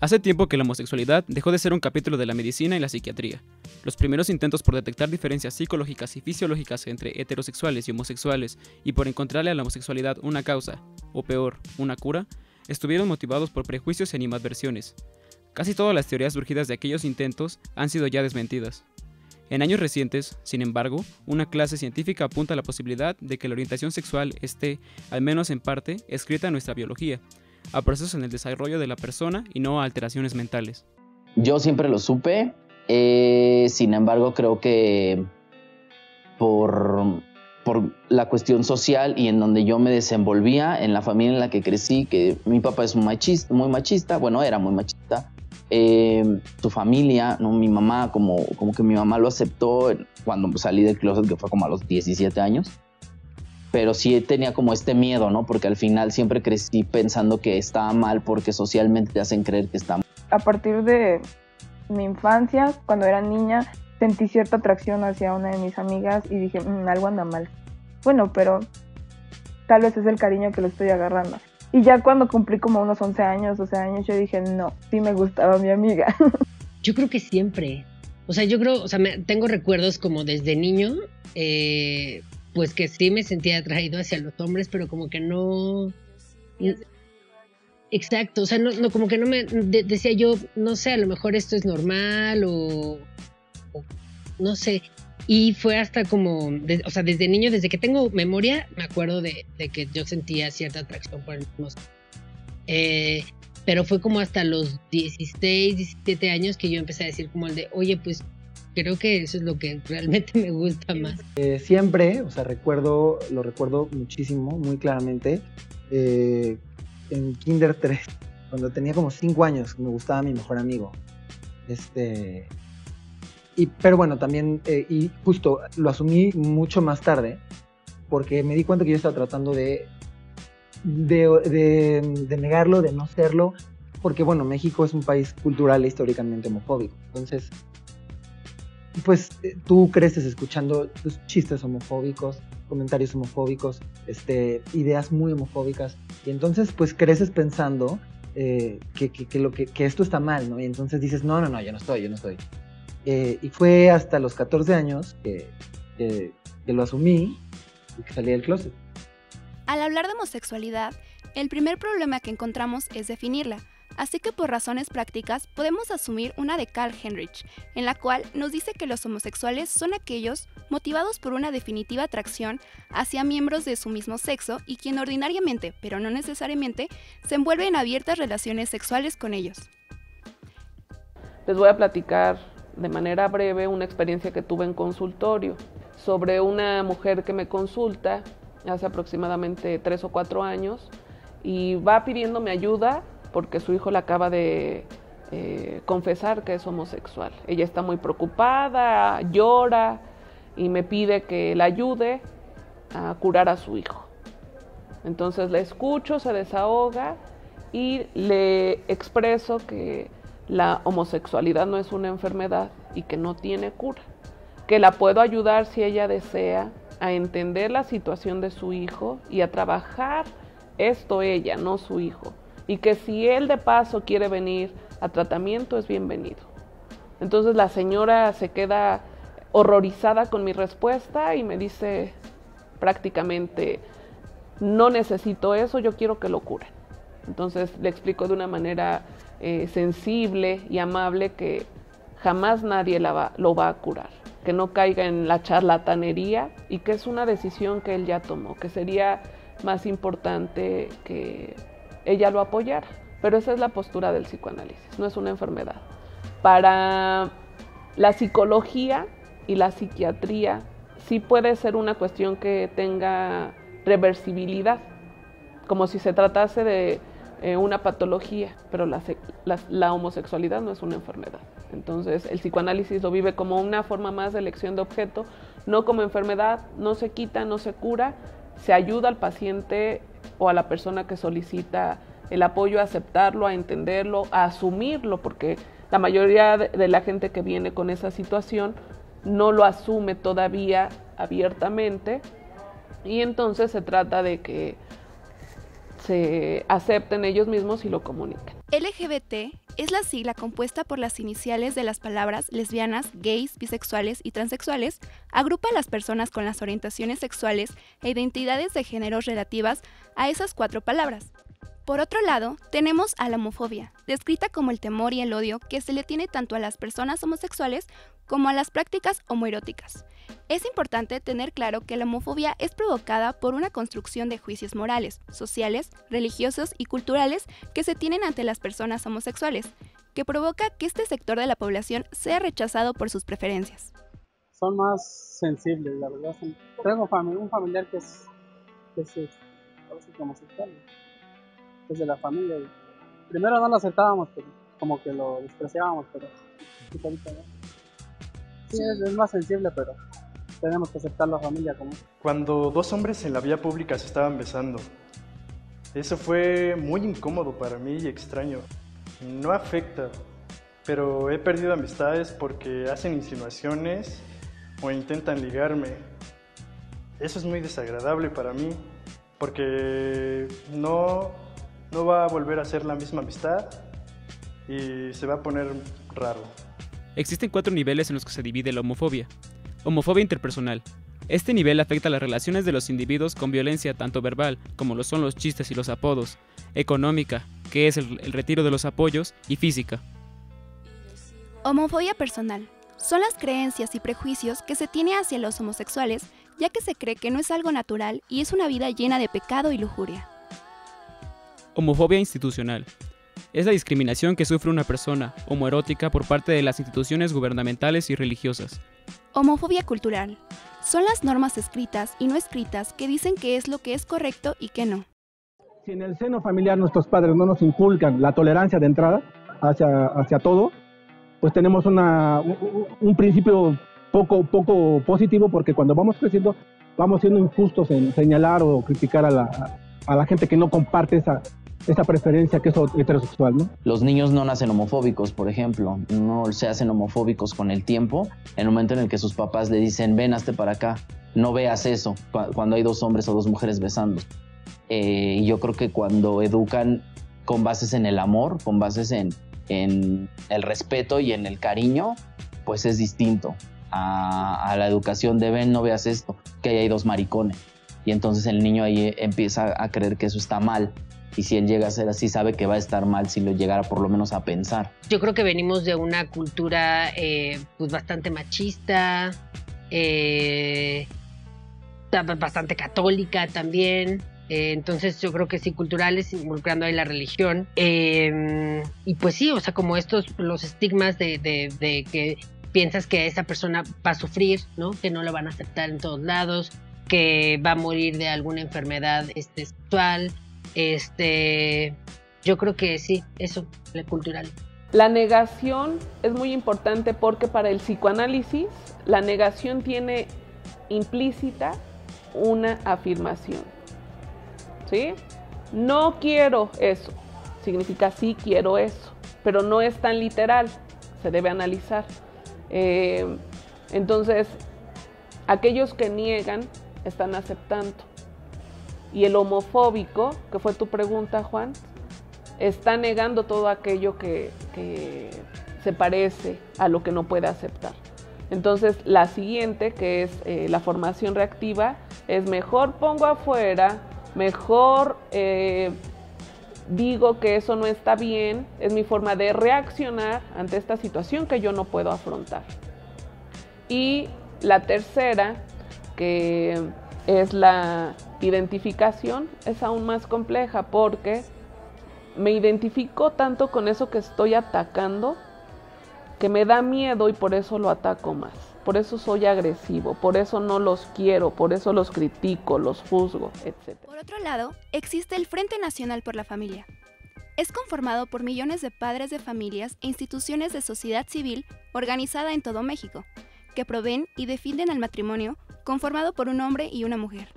Hace tiempo que la homosexualidad dejó de ser un capítulo de la medicina y la psiquiatría. Los primeros intentos por detectar diferencias psicológicas y fisiológicas entre heterosexuales y homosexuales y por encontrarle a la homosexualidad una causa, o peor, una cura, estuvieron motivados por prejuicios y animadversiones. Casi todas las teorías surgidas de aquellos intentos han sido ya desmentidas. En años recientes, sin embargo, una clase científica apunta a la posibilidad de que la orientación sexual esté, al menos en parte, escrita en nuestra biología, a procesos en el desarrollo de la persona y no a alteraciones mentales. Yo siempre lo supe, sin embargo creo que por la cuestión social y en donde yo me desenvolvía, en la familia en la que crecí, que mi papá es muy machista, bueno, era muy machista, su familia, ¿no? Mi mamá, como que mi mamá lo aceptó cuando salí del closet, que fue como a los 17 años. Pero sí tenía como este miedo, ¿no? Porque al final siempre crecí pensando que estaba mal porque socialmente te hacen creer que está mal. A partir de mi infancia, cuando era niña, sentí cierta atracción hacia una de mis amigas y dije, algo anda mal. Bueno, pero tal vez es el cariño que le estoy agarrando. Y ya cuando cumplí como unos 11 años, 12 años, yo dije, no, sí me gustaba mi amiga. Yo creo que siempre. Tengo recuerdos como desde niño, pues que sí me sentía atraído hacia los hombres, pero como que no... Exacto, o sea, no como que no me... decía yo, no sé, a lo mejor esto es normal o no sé. Y fue hasta como, desde niño, desde que tengo memoria, me acuerdo de que yo sentía cierta atracción por el mismo. Pero fue como hasta los 16, 17 años que yo empecé a decir como el de, oye, pues creo que eso es lo que realmente me gusta más. Siempre, lo recuerdo muchísimo, muy claramente, en Kinder 3, cuando tenía como 5 años, me gustaba mi mejor amigo. Pero bueno, también, y justo lo asumí mucho más tarde, porque me di cuenta que yo estaba tratando de negarlo, de no serlo, porque bueno, México es un país cultural e históricamente homofóbico. Entonces, pues tú creces escuchando pues, chistes homofóbicos, comentarios homofóbicos, ideas muy homofóbicas, y entonces pues creces pensando que esto está mal, ¿no? Y entonces dices, no, yo no estoy. Y fue hasta los 14 años que lo asumí y que salí del closet. Al hablar de homosexualidad, el primer problema que encontramos es definirla, así que por razones prácticas podemos asumir una de Carl Heinrich, en la cual nos dice que los homosexuales son aquellos motivados por una definitiva atracción hacia miembros de su mismo sexo y quien ordinariamente, pero no necesariamente, se envuelve en abiertas relaciones sexuales con ellos. Les voy a platicar de manera breve una experiencia que tuve en consultorio sobre una mujer que me consulta hace aproximadamente 3 o 4 años y va pidiéndome ayuda porque su hijo le acaba de confesar que es homosexual. Ella está muy preocupada, llora y me pide que la ayude a curar a su hijo. Entonces le escucho, se desahoga y le expreso que la homosexualidad no es una enfermedad y que no tiene cura, que la puedo ayudar si ella desea a entender la situación de su hijo y a trabajar esto ella, no su hijo, y que si él de paso quiere venir a tratamiento es bienvenido. Entonces la señora se queda horrorizada con mi respuesta y me dice prácticamente, no necesito eso, yo quiero que lo curen. Entonces le explico de una manera sensible y amable que jamás nadie lo va a curar, que no caiga en la charlatanería y que es una decisión que él ya tomó, que sería más importante que ella lo apoyara. Pero esa es la postura del psicoanálisis, no es una enfermedad. Para la psicología y la psiquiatría sí puede ser una cuestión que tenga reversibilidad, como si se tratase de una patología, pero la homosexualidad no es una enfermedad. Entonces el psicoanálisis lo vive como una forma más de elección de objeto, no como enfermedad, no se quita, no se cura, se ayuda al paciente o a la persona que solicita el apoyo a aceptarlo, a entenderlo, a asumirlo, porque la mayoría de la gente que viene con esa situación no lo asume todavía abiertamente y entonces se trata de que se acepten ellos mismos y lo comuniquen. LGBT es la sigla compuesta por las iniciales de las palabras lesbianas, gays, bisexuales y transexuales. Agrupa a las personas con las orientaciones sexuales e identidades de géneros relativas a esas 4 palabras. Por otro lado, tenemos a la homofobia, descrita como el temor y el odio que se le tiene tanto a las personas homosexuales como a las prácticas homoeróticas. Es importante tener claro que la homofobia es provocada por una construcción de juicios morales, sociales, religiosos y culturales que se tienen ante las personas homosexuales, que provoca que este sector de la población sea rechazado por sus preferencias. Son más sensibles, la verdad. Tengo un familiar que es homosexual, es de la familia. Primero no lo aceptábamos, pero como que lo despreciábamos, pero ahorita no. Sí, es más sensible, pero tenemos que aceptar la familia como. Cuando 2 hombres en la vía pública se estaban besando, eso fue muy incómodo para mí y extraño. No afecta, pero he perdido amistades porque hacen insinuaciones o intentan ligarme. Eso es muy desagradable para mí, porque no va a volver a ser la misma amistad y se va a poner raro. Existen 4 niveles en los que se divide la homofobia. Homofobia interpersonal. Este nivel afecta las relaciones de los individuos con violencia tanto verbal, como lo son los chistes y los apodos, económica, que es el retiro de los apoyos, y física. Homofobia personal. Son las creencias y prejuicios que se tiene hacia los homosexuales, ya que se cree que no es algo natural y es una vida llena de pecado y lujuria. Homofobia institucional. Es la discriminación que sufre una persona homoerótica por parte de las instituciones gubernamentales y religiosas. Homofobia cultural. Son las normas escritas y no escritas que dicen qué es lo que es correcto y qué no. Si en el seno familiar nuestros padres no nos inculcan la tolerancia de entrada hacia todo, pues tenemos un principio poco positivo, porque cuando vamos creciendo vamos siendo injustos en señalar o criticar a la gente que no comparte esa preferencia que es heterosexual, ¿no? Los niños no nacen homofóbicos, por ejemplo, no se hacen homofóbicos con el tiempo, en el momento en el que sus papás le dicen, ven, hazte para acá, no veas eso, cuando hay 2 hombres o 2 mujeres besando. Y yo creo que cuando educan con bases en el amor, con bases en el respeto y en el cariño, pues es distinto a la educación de, ven, no veas esto, que ahí hay 2 maricones. Y entonces el niño ahí empieza a creer que eso está mal. Y si él llega a ser así, sabe que va a estar mal si lo llegara por lo menos a pensar. Yo creo que venimos de una cultura pues bastante machista, bastante católica también. Entonces yo creo que sí, culturales, involucrando ahí la religión. Y pues sí, o sea, como los estigmas de que piensas que esa persona va a sufrir, ¿no? Que no lo van a aceptar en todos lados, que va a morir de alguna enfermedad sexual. Yo creo que sí, eso, la cultural. La negación es muy importante porque para el psicoanálisis la negación tiene implícita una afirmación, ¿sí? No quiero eso, significa sí quiero eso, pero no es tan literal, se debe analizar. Entonces, aquellos que niegan están aceptando. Y el homofóbico, que fue tu pregunta, Juan, está negando todo aquello que se parece a lo que no puede aceptar. Entonces, la siguiente, que es la formación reactiva, es mejor pongo afuera, mejor digo que eso no está bien, es mi forma de reaccionar ante esta situación que yo no puedo afrontar. Y la tercera, que es la identificación, es aún más compleja porque me identifico tanto con eso que estoy atacando que me da miedo y por eso lo ataco más. Por eso soy agresivo, por eso no los quiero, por eso los critico, los juzgo, etc. Por otro lado, existe el Frente Nacional por la Familia. Es conformado por millones de padres de familias e instituciones de sociedad civil organizada en todo México, que proveen y defienden al matrimonio conformado por un hombre y una mujer.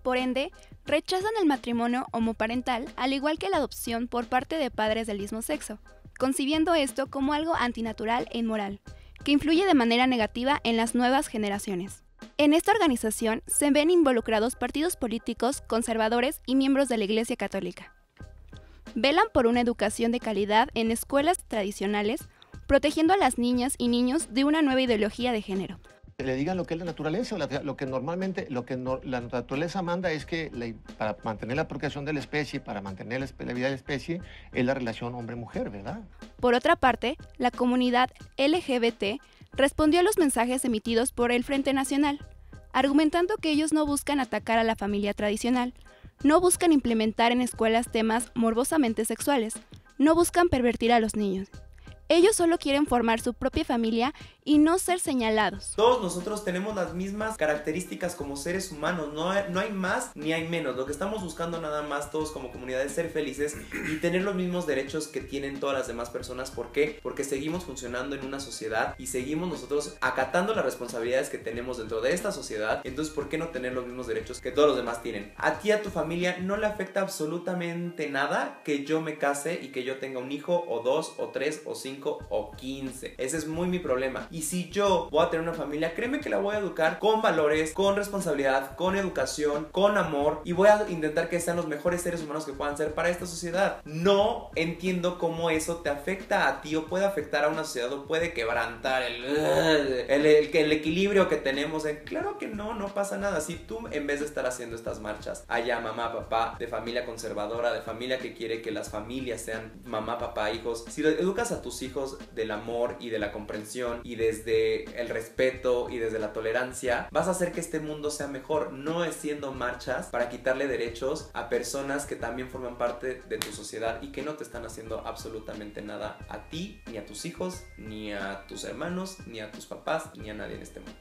Por ende, rechazan el matrimonio homoparental, al igual que la adopción por parte de padres del mismo sexo, concibiendo esto como algo antinatural e inmoral, que influye de manera negativa en las nuevas generaciones. En esta organización se ven involucrados partidos políticos, conservadores y miembros de la Iglesia Católica. velan por una educación de calidad en escuelas tradicionales, protegiendo a las niñas y niños de una nueva ideología de género. Le digan lo que es la naturaleza, lo que normalmente, la naturaleza manda es que para mantener la procreación de la especie, para mantener la vida de la especie, es la relación hombre-mujer, ¿verdad? Por otra parte, la comunidad LGBT respondió a los mensajes emitidos por el Frente Nacional, argumentando que ellos no buscan atacar a la familia tradicional, no buscan implementar en escuelas temas morbosamente sexuales, no buscan pervertir a los niños. Ellos solo quieren formar su propia familia y no ser señalados. Todos nosotros tenemos las mismas características como seres humanos, no hay más ni hay menos. Lo que estamos buscando nada más todos como comunidad es ser felices y tener los mismos derechos que tienen todas las demás personas. ¿Por qué? Porque seguimos funcionando en una sociedad y seguimos nosotros acatando las responsabilidades que tenemos dentro de esta sociedad. Entonces, ¿por qué no tener los mismos derechos que todos los demás tienen? A ti, a tu familia, no le afecta absolutamente nada que yo me case y que yo tenga un hijo o 2 o 3 o 5 o 15. Ese es mi problema. Y si yo voy a tener una familia, créeme que la voy a educar con valores, con responsabilidad, con educación, con amor, y voy a intentar que sean los mejores seres humanos que puedan ser para esta sociedad. No entiendo cómo eso te afecta a ti o puede afectar a una sociedad o puede quebrantar el equilibrio que tenemos. Claro que no pasa nada. Si tú, en vez de estar haciendo estas marchas allá, mamá, papá, de familia conservadora, de familia que quiere que las familias sean mamá, papá, hijos, si educas a tus hijos del amor y de la comprensión y desde el respeto y desde la tolerancia, vas a hacer que este mundo sea mejor. No haciendo marchas para quitarle derechos a personas que también forman parte de tu sociedad y que no te están haciendo absolutamente nada a ti, ni a tus hijos, ni a tus hermanos, ni a tus papás, ni a nadie en este mundo.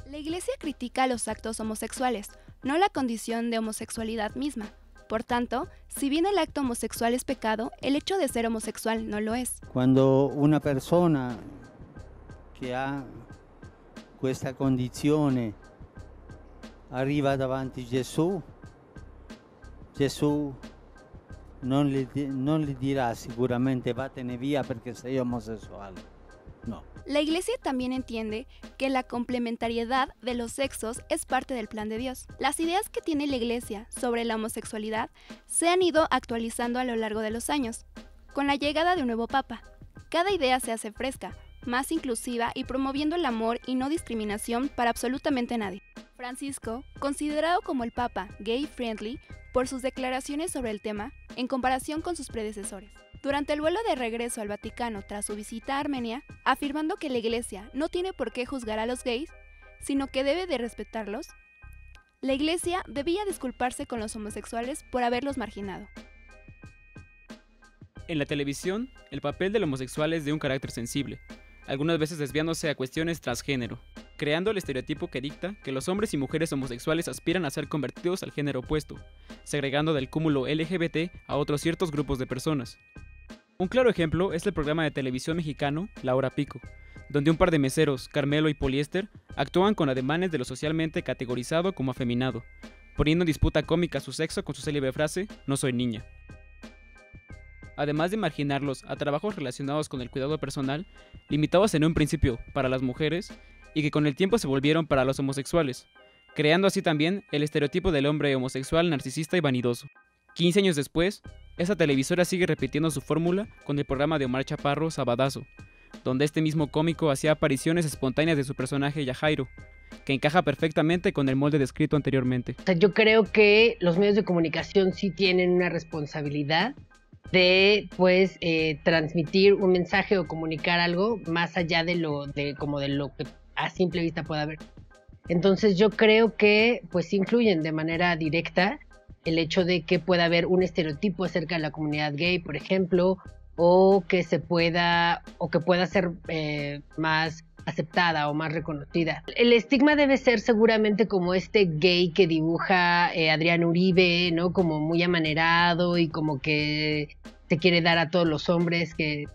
La Iglesia critica los actos homosexuales, no la condición de homosexualidad misma. Por tanto, si bien el acto homosexual es pecado, el hecho de ser homosexual no lo es. Quando una persona che ha questa condizione arriva davanti a Gesù, Gesù non le dirà sicuramente vattene via perché sei omosessuale. No. La Iglesia también entiende que la complementariedad de los sexos es parte del plan de Dios. Las ideas que tiene la Iglesia sobre la homosexualidad se han ido actualizando a lo largo de los años. Con la llegada de un nuevo Papa, cada idea se hace fresca, más inclusiva y promoviendo el amor y no discriminación para absolutamente nadie. Francisco, considerado como el Papa gay-friendly por sus declaraciones sobre el tema en comparación con sus predecesores. Durante el vuelo de regreso al Vaticano tras su visita a Armenia, afirmando que la Iglesia no tiene por qué juzgar a los gays, sino que debe de respetarlos, la Iglesia debía disculparse con los homosexuales por haberlos marginado. En la televisión, el papel del homosexual es de un carácter sensible, algunas veces desviándose a cuestiones transgénero, creando el estereotipo que dicta que los hombres y mujeres homosexuales aspiran a ser convertidos al género opuesto, segregando del cúmulo LGBT a otros ciertos grupos de personas. Un claro ejemplo es el programa de televisión mexicano La Hora Pico, donde un par de meseros, Carmelo y Poliéster, actúan con ademanes de lo socialmente categorizado como afeminado, poniendo en disputa cómica su sexo con su célebre frase "no soy niña". Además de marginarlos a trabajos relacionados con el cuidado personal, limitados en un principio para las mujeres y que con el tiempo se volvieron para los homosexuales, creando así también el estereotipo del hombre homosexual narcisista y vanidoso. 15 años después, esa televisora sigue repitiendo su fórmula con el programa de Omar Chaparro, Sabadazo, donde este mismo cómico hacía apariciones espontáneas de su personaje Yajairo, que encaja perfectamente con el molde descrito anteriormente. O sea, yo creo que los medios de comunicación sí tienen una responsabilidad de transmitir un mensaje o comunicar algo más allá de lo que a simple vista pueda haber. Entonces yo creo que pues influyen de manera directa el hecho de que pueda haber un estereotipo acerca de la comunidad gay, por ejemplo, o que pueda ser más aceptada o más reconocida. El estigma debe ser seguramente como este gay que dibuja Adrián Uribe, ¿no? Como muy amanerado y como que se quiere dar a todos los hombres que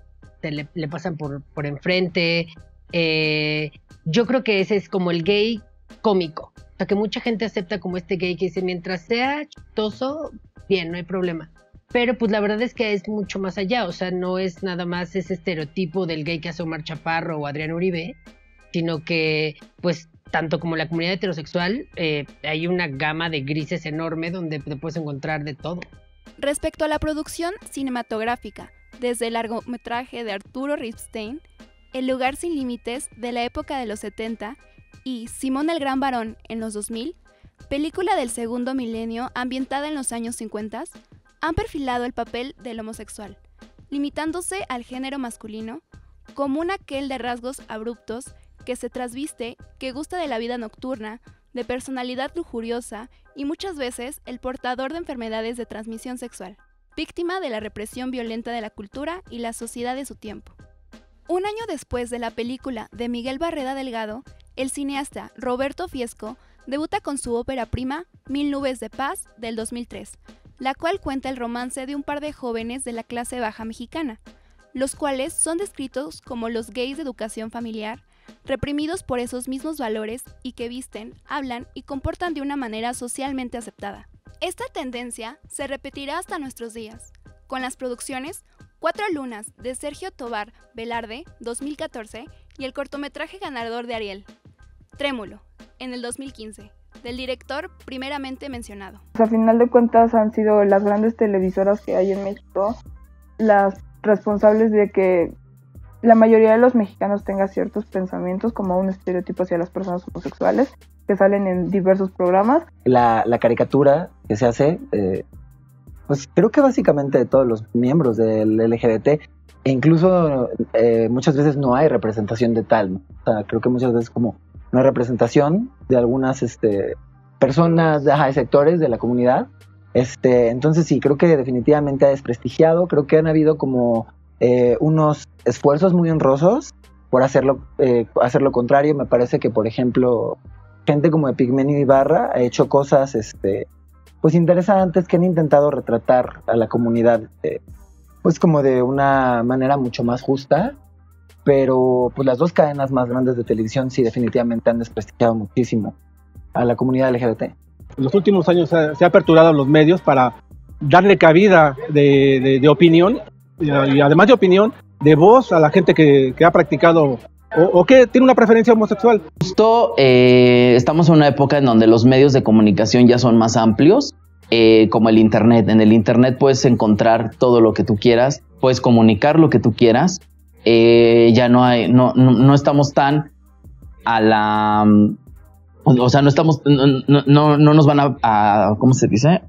le pasan por enfrente. Yo creo que ese es como el gay cómico. O sea, que mucha gente acepta como este gay que dice, mientras sea chistoso, bien, no hay problema. Pero pues la verdad es que es mucho más allá, o sea, no es nada más ese estereotipo del gay que hace Omar Chaparro o Adrián Uribe, sino que pues tanto como la comunidad heterosexual hay una gama de grises enorme donde te puedes encontrar de todo. Respecto a la producción cinematográfica, desde el largometraje de Arturo Ripstein, El lugar sin límites de la época de los 70 y Simón el Gran Varón en los 2000, película del segundo milenio ambientada en los años 50, han perfilado el papel del homosexual, limitándose al género masculino, común aquel de rasgos abruptos, que se trasviste, que gusta de la vida nocturna, de personalidad lujuriosa y muchas veces el portador de enfermedades de transmisión sexual, víctima de la represión violenta de la cultura y la sociedad de su tiempo. Un año después de la película de Miguel Barreda Delgado, el cineasta Roberto Fiesco debuta con su ópera prima Mil nubes de paz del 2003, la cual cuenta el romance de un par de jóvenes de la clase baja mexicana, los cuales son descritos como los gays de educación familiar, reprimidos por esos mismos valores y que visten, hablan y comportan de una manera socialmente aceptada. Esta tendencia se repetirá hasta nuestros días, con las producciones Cuatro Lunas de Sergio Tobar Velarde, 2014, y el cortometraje ganador de Ariel, Trémulo, en el 2015, del director primeramente mencionado. A final de cuentas han sido las grandes televisoras que hay en México las responsables de que la mayoría de los mexicanos tenga ciertos pensamientos como un estereotipo hacia las personas homosexuales que salen en diversos programas. La caricatura que se hace, pues creo que básicamente de todos los miembros del LGBT, e incluso muchas veces no hay representación de tal, ¿no? O sea, creo que muchas veces como no hay representación de algunas personas, de sectores de la comunidad. Entonces sí, creo que definitivamente ha desprestigiado, creo que han habido como unos esfuerzos muy honrosos por hacer lo contrario. Me parece que, por ejemplo, gente como Epigmenio Ibarra ha hecho cosas pues interesantes que han intentado retratar a la comunidad pues como de una manera mucho más justa, pero pues las dos cadenas más grandes de televisión sí definitivamente han desprestigiado muchísimo a la comunidad LGBT. En los últimos años se ha aperturado los medios para darle cabida de opinión y además de opinión, de voz a la gente que ha practicado o que tiene una preferencia homosexual. Justo estamos en una época en donde los medios de comunicación ya son más amplios, como el internet. En el internet puedes encontrar todo lo que tú quieras, puedes comunicar lo que tú quieras. Ya no estamos tan a la... O sea, no nos van a ¿cómo se dice?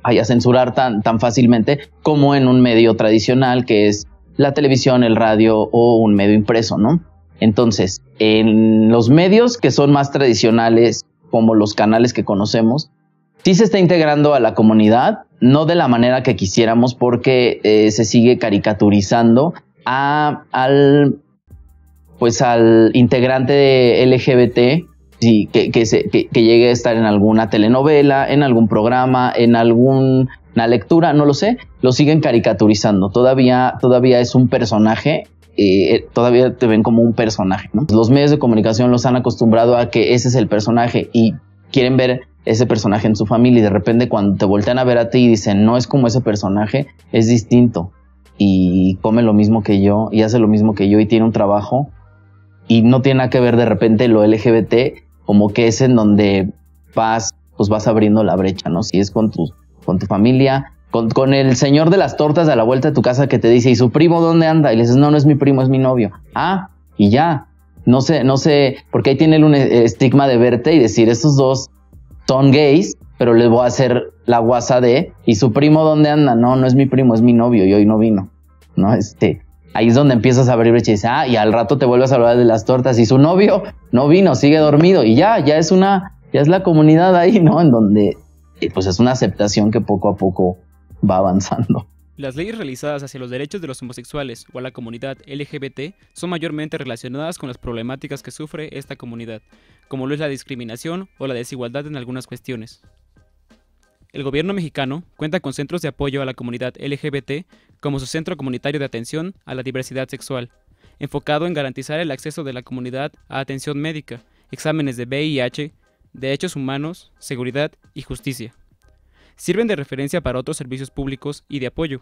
A censurar tan fácilmente como en un medio tradicional que es la televisión, el radio o un medio impreso, ¿no? Entonces, en los medios que son más tradicionales, como los canales que conocemos, sí se está integrando a la comunidad, no de la manera que quisiéramos, porque se sigue caricaturizando al integrante de LGBT, sí, que llegue a estar en alguna telenovela, en algún programa, en alguna lectura, no lo sé, lo siguen caricaturizando. Todavía es un personaje, todavía te ven como un personaje, ¿no? Los medios de comunicación los han acostumbrado a que ese es el personaje y quieren ver ese personaje en su familia, y de repente cuando te voltean a ver a ti y dicen, no es como ese personaje, es distinto y come lo mismo que yo y hace lo mismo que yo y tiene un trabajo y no tiene nada que ver de repente lo LGBT, como que es en donde vas abriendo la brecha, ¿no? Si es con tu familia, con el señor de las tortas a la vuelta de tu casa que te dice, ¿y su primo dónde anda? Y le dices, no es mi primo, es mi novio. Ah, y ya. No sé, porque ahí tiene un estigma de verte y decir, estos dos son gays, pero les voy a hacer la guasa de, ¿y su primo dónde anda? No es mi primo, es mi novio y hoy no vino, ¿no? Ahí es donde empiezas a abrir brecha y dices, y al rato te vuelves a hablar de las tortas y su novio no vino, sigue dormido y ya es la comunidad ahí, ¿no? En donde pues es una aceptación que poco a poco va avanzando. Las leyes realizadas hacia los derechos de los homosexuales o a la comunidad LGBT son mayormente relacionadas con las problemáticas que sufre esta comunidad, como lo es la discriminación o la desigualdad en algunas cuestiones. El gobierno mexicano cuenta con centros de apoyo a la comunidad LGBT como su Centro Comunitario de Atención a la Diversidad Sexual, enfocado en garantizar el acceso de la comunidad a atención médica, exámenes de VIH, derechos humanos, seguridad y justicia. Sirven de referencia para otros servicios públicos y de apoyo.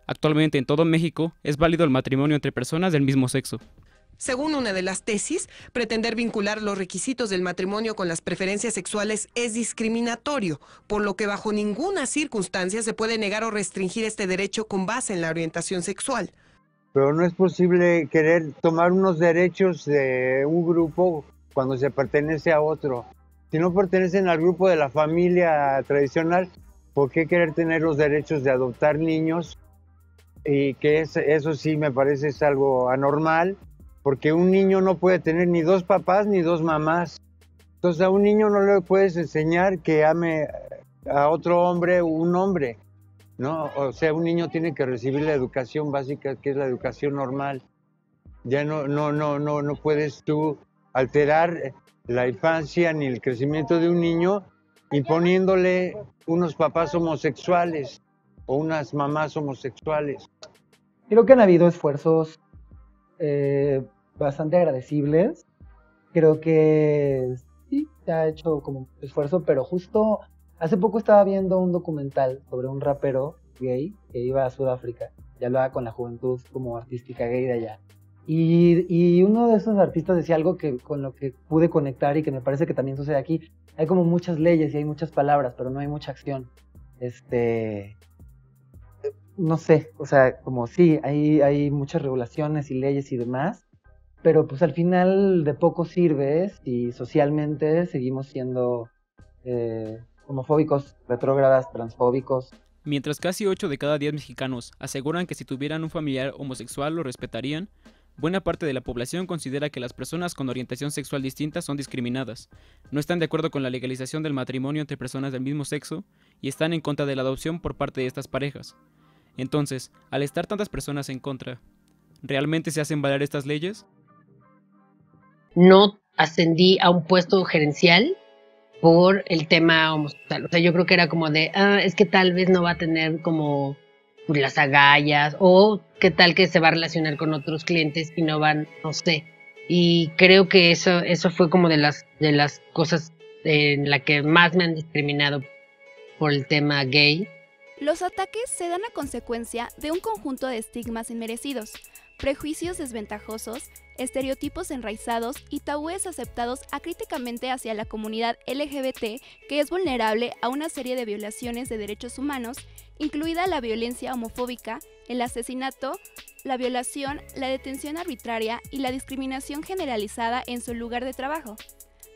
Actualmente en todo México es válido el matrimonio entre personas del mismo sexo. Según una de las tesis, pretender vincular los requisitos del matrimonio con las preferencias sexuales es discriminatorio, por lo que bajo ninguna circunstancia se puede negar o restringir este derecho con base en la orientación sexual. Pero no es posible querer tomar unos derechos de un grupo cuando se pertenece a otro. Si no pertenecen al grupo de la familia tradicional, ¿por qué querer tener los derechos de adoptar niños? Y que eso sí me parece es algo anormal, porque un niño no puede tener ni dos papás ni dos mamás. Entonces a un niño no le puedes enseñar que ame a otro hombre un hombre, ¿no? O sea, un niño tiene que recibir la educación básica, que es la educación normal. Ya no puedes tú alterar la infancia ni el crecimiento de un niño imponiéndole unos papás homosexuales o unas mamás homosexuales. Creo que han habido esfuerzos bastante agradecibles. Creo que sí, se ha hecho como esfuerzo, pero justo hace poco estaba viendo un documental sobre un rapero gay que iba a Sudáfrica y hablaba con la juventud como artística gay de allá. Y uno de esos artistas decía algo que con lo que pude conectar y que me parece que también sucede aquí. Hay como muchas leyes y hay muchas palabras, pero no hay mucha acción. No sé, o sea, como sí, hay muchas regulaciones y leyes y demás, pero pues al final de poco sirve si socialmente seguimos siendo homofóbicos, retrógradas, transfóbicos. Mientras casi 8 de cada 10 mexicanos aseguran que si tuvieran un familiar homosexual lo respetarían, buena parte de la población considera que las personas con orientación sexual distinta son discriminadas, no están de acuerdo con la legalización del matrimonio entre personas del mismo sexo y están en contra de la adopción por parte de estas parejas. Entonces, al estar tantas personas en contra, ¿realmente se hacen valer estas leyes? No ascendí a un puesto gerencial por el tema homosexual. O sea, yo creo que era como de, es que tal vez no va a tener como pues, las agallas, o qué tal que se va a relacionar con otros clientes y no van, no sé. Y creo que eso fue como de las cosas en la que más me han discriminado por el tema gay. Los ataques se dan a consecuencia de un conjunto de estigmas inmerecidos, prejuicios desventajosos, estereotipos enraizados y tabúes aceptados acríticamente hacia la comunidad LGBT que es vulnerable a una serie de violaciones de derechos humanos, incluida la violencia homofóbica, el asesinato, la violación, la detención arbitraria y la discriminación generalizada en su lugar de trabajo,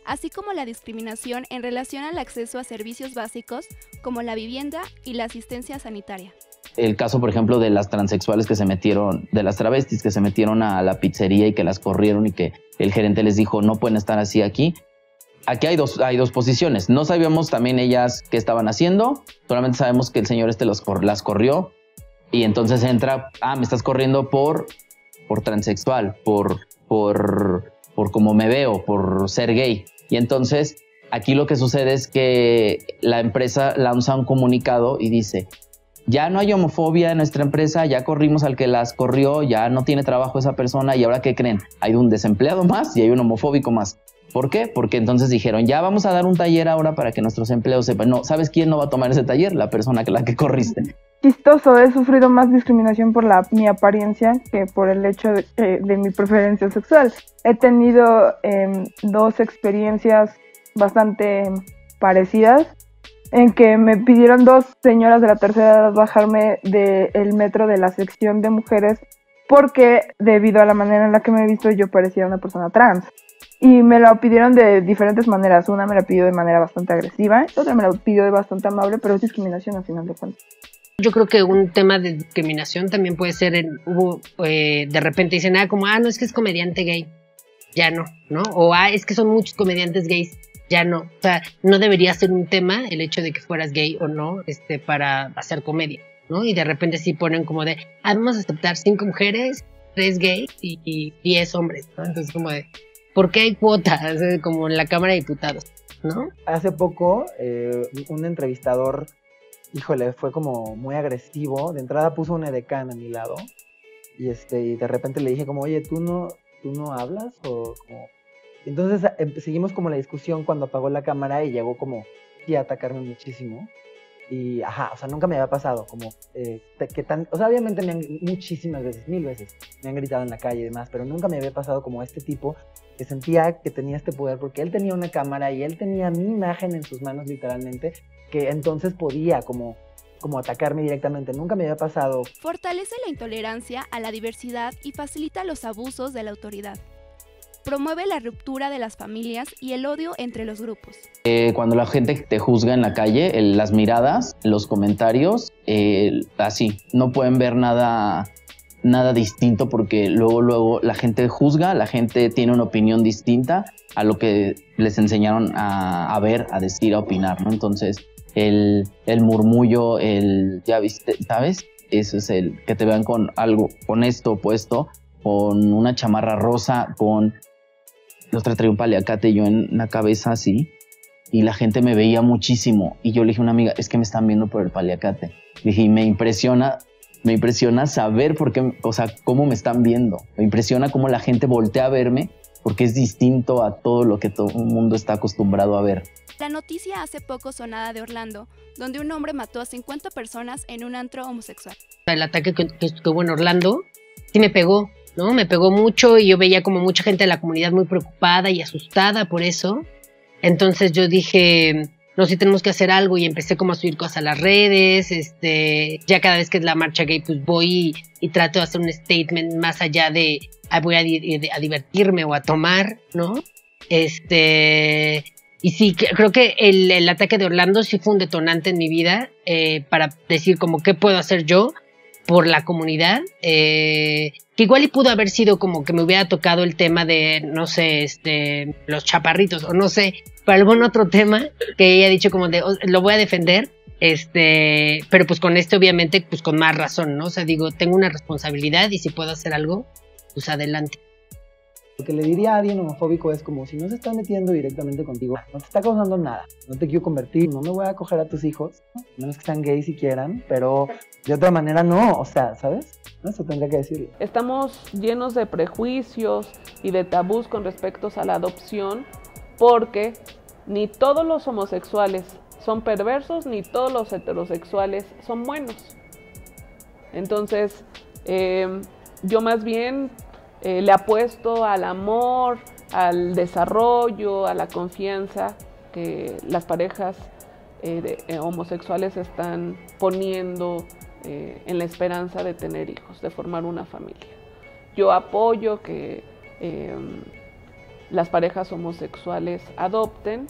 así como la discriminación en relación al acceso a servicios básicos como la vivienda y la asistencia sanitaria. El caso, por ejemplo, de las transexuales que se metieron, de las travestis que se metieron a la pizzería y que las corrieron y que el gerente les dijo no pueden estar así aquí. Aquí hay dos posiciones. No sabíamos también ellas qué estaban haciendo, solamente sabemos que el señor las corrió y entonces entra, me estás corriendo por transexual, por cómo me veo, por ser gay. Y entonces aquí lo que sucede es que la empresa lanza un comunicado y dice, ya no hay homofobia en nuestra empresa, ya corrimos al que las corrió, ya no tiene trabajo esa persona y ahora ¿qué creen? Hay un desempleado más y hay un homofóbico más. ¿Por qué? Porque entonces dijeron, ya vamos a dar un taller ahora para que nuestros empleados sepan. No, ¿sabes quién no va a tomar ese taller? La persona la que corriste. Chistoso, he sufrido más discriminación por mi apariencia que por el hecho de mi preferencia sexual. He tenido 2 experiencias bastante parecidas en que me pidieron 2 señoras de la tercera edad bajarme del metro de la sección de mujeres porque debido a la manera en la que me he visto yo parecía una persona trans. Y me lo pidieron de diferentes maneras. Una me la pidió de manera bastante agresiva, otra me la pidió de bastante amable, pero es discriminación al final de cuentas. Yo creo que un tema de discriminación también puede ser, de repente dicen, no, es que es comediante gay. Ya no, ¿no? O, es que son muchos comediantes gays. Ya no. O sea, no debería ser un tema el hecho de que fueras gay o no, para hacer comedia, ¿no? Y de repente sí ponen como de, vamos a aceptar 5 mujeres, 3 gays y 10 hombres, ¿no? Entonces como de, ¿por qué hay cuotas? Como en la Cámara de Diputados, ¿no? Hace poco, un entrevistador, híjole, fue como muy agresivo. De entrada puso un edecán a mi lado y de repente le dije como, oye, ¿tú no hablas? O como... Entonces seguimos como la discusión cuando apagó la cámara y llegó como a atacarme muchísimo. Y, ajá, o sea, nunca me había pasado como o sea, obviamente muchísimas veces, 1000 veces, me han gritado en la calle y demás, pero nunca me había pasado como este tipo que sentía que tenía este poder porque él tenía una cámara y él tenía mi imagen en sus manos literalmente, que entonces podía como atacarme directamente. Nunca me había pasado. Fortalece la intolerancia a la diversidad y facilita los abusos de la autoridad. Promueve la ruptura de las familias y el odio entre los grupos. Cuando la gente te juzga en la calle, las miradas, los comentarios, así, no pueden ver nada distinto porque luego la gente juzga, la gente tiene una opinión distinta a lo que les enseñaron a ver, a decir, a opinar, ¿no? Entonces, el murmullo, ya viste, ¿sabes? Eso es el que te vean con algo, con esto puesto, con una chamarra rosa, la otra traía un paliacate yo en la cabeza así, y la gente me veía muchísimo, y yo le dije a una amiga, es que me están viendo por el paliacate. Le dije, y me impresiona saber por qué, o sea, cómo me están viendo. Me impresiona cómo la gente voltea a verme, porque es distinto a todo lo que todo el mundo está acostumbrado a ver. La noticia hace poco sonada de Orlando, donde un hombre mató a 50 personas en un antro homosexual. El ataque que hubo en Orlando sí me pegó, ¿no? Me pegó mucho y yo veía como mucha gente de la comunidad muy preocupada y asustada por eso. Entonces yo dije, no, sí tenemos que hacer algo, y empecé como a subir cosas a las redes. Ya cada vez que es la marcha gay, pues voy y trato de hacer un statement más allá de voy a divertirme o a tomar, ¿no? Y sí, creo que el ataque de Orlando sí fue un detonante en mi vida para decir como qué puedo hacer yo por la comunidad, que igual y pudo haber sido como que me hubiera tocado el tema de, no sé, los chaparritos, o no sé, pero algún otro tema que ella ha dicho como de, lo voy a defender, pero pues con obviamente, pues con más razón, ¿no? O sea, digo, tengo una responsabilidad y si puedo hacer algo, pues adelante. Lo que le diría a alguien homofóbico es como, si no se está metiendo directamente contigo, no te está causando nada, no te quiero convertir, no me voy a coger a tus hijos, a menos que sean gays si quieran, pero de otra manera no, o sea, ¿sabes? Eso tendría que decirlo. Estamos llenos de prejuicios y de tabús con respecto a la adopción, porque ni todos los homosexuales son perversos, ni todos los heterosexuales son buenos. Entonces, yo más bien le apuesto al amor, al desarrollo, a la confianza que las parejas homosexuales están poniendo en la esperanza de tener hijos, de formar una familia. Yo apoyo que las parejas homosexuales adopten,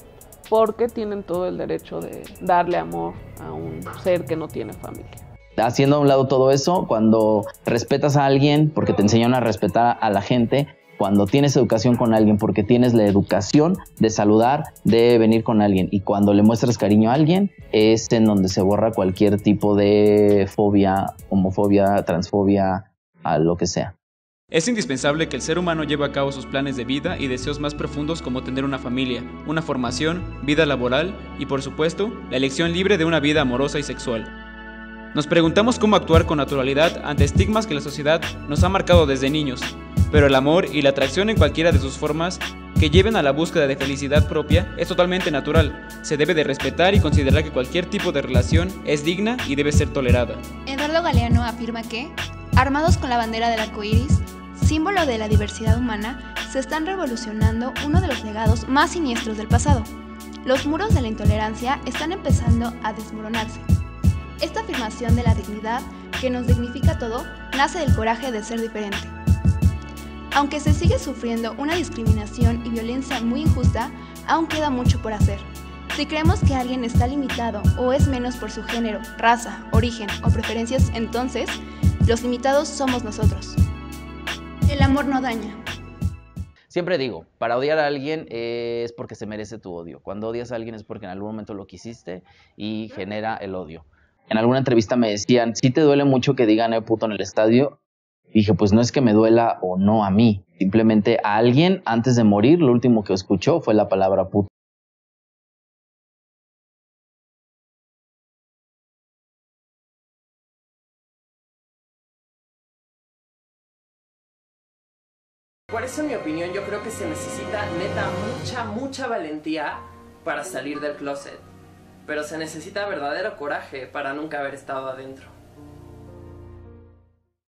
porque tienen todo el derecho de darle amor a un ser que no tiene familia. Haciendo a un lado todo eso, cuando respetas a alguien porque te enseñaron a respetar a la gente, cuando tienes educación con alguien porque tienes la educación de saludar, de venir con alguien, y cuando le muestras cariño a alguien, es en donde se borra cualquier tipo de fobia, homofobia, transfobia, a lo que sea. Es indispensable que el ser humano lleve a cabo sus planes de vida y deseos más profundos, como tener una familia, una formación, vida laboral y, por supuesto, la elección libre de una vida amorosa y sexual. Nos preguntamos cómo actuar con naturalidad ante estigmas que la sociedad nos ha marcado desde niños, pero el amor y la atracción en cualquiera de sus formas que lleven a la búsqueda de felicidad propia es totalmente natural. Se debe de respetar y considerar que cualquier tipo de relación es digna y debe ser tolerada. Eduardo Galeano afirma que, armados con la bandera del arco iris, símbolo de la diversidad humana, se están revolucionando uno de los legados más siniestros del pasado. Los muros de la intolerancia están empezando a desmoronarse. Esta afirmación de la dignidad, que nos dignifica todo, nace del coraje de ser diferente. Aunque se sigue sufriendo una discriminación y violencia muy injusta, aún queda mucho por hacer. Si creemos que alguien está limitado o es menos por su género, raza, origen o preferencias, entonces, los limitados somos nosotros. El amor no daña. Siempre digo, para odiar a alguien es porque se merece tu odio. Cuando odias a alguien es porque en algún momento lo quisiste y genera el odio. En alguna entrevista me decían, ¿sí te duele mucho que digan puto en el estadio? Y dije, pues no es que me duela o no a mí. Simplemente a alguien antes de morir, lo último que escuchó fue la palabra puto. Por eso, en mi opinión, yo creo que se necesita neta mucha valentía para salir del closet. pero se necesita verdadero coraje para nunca haber estado adentro.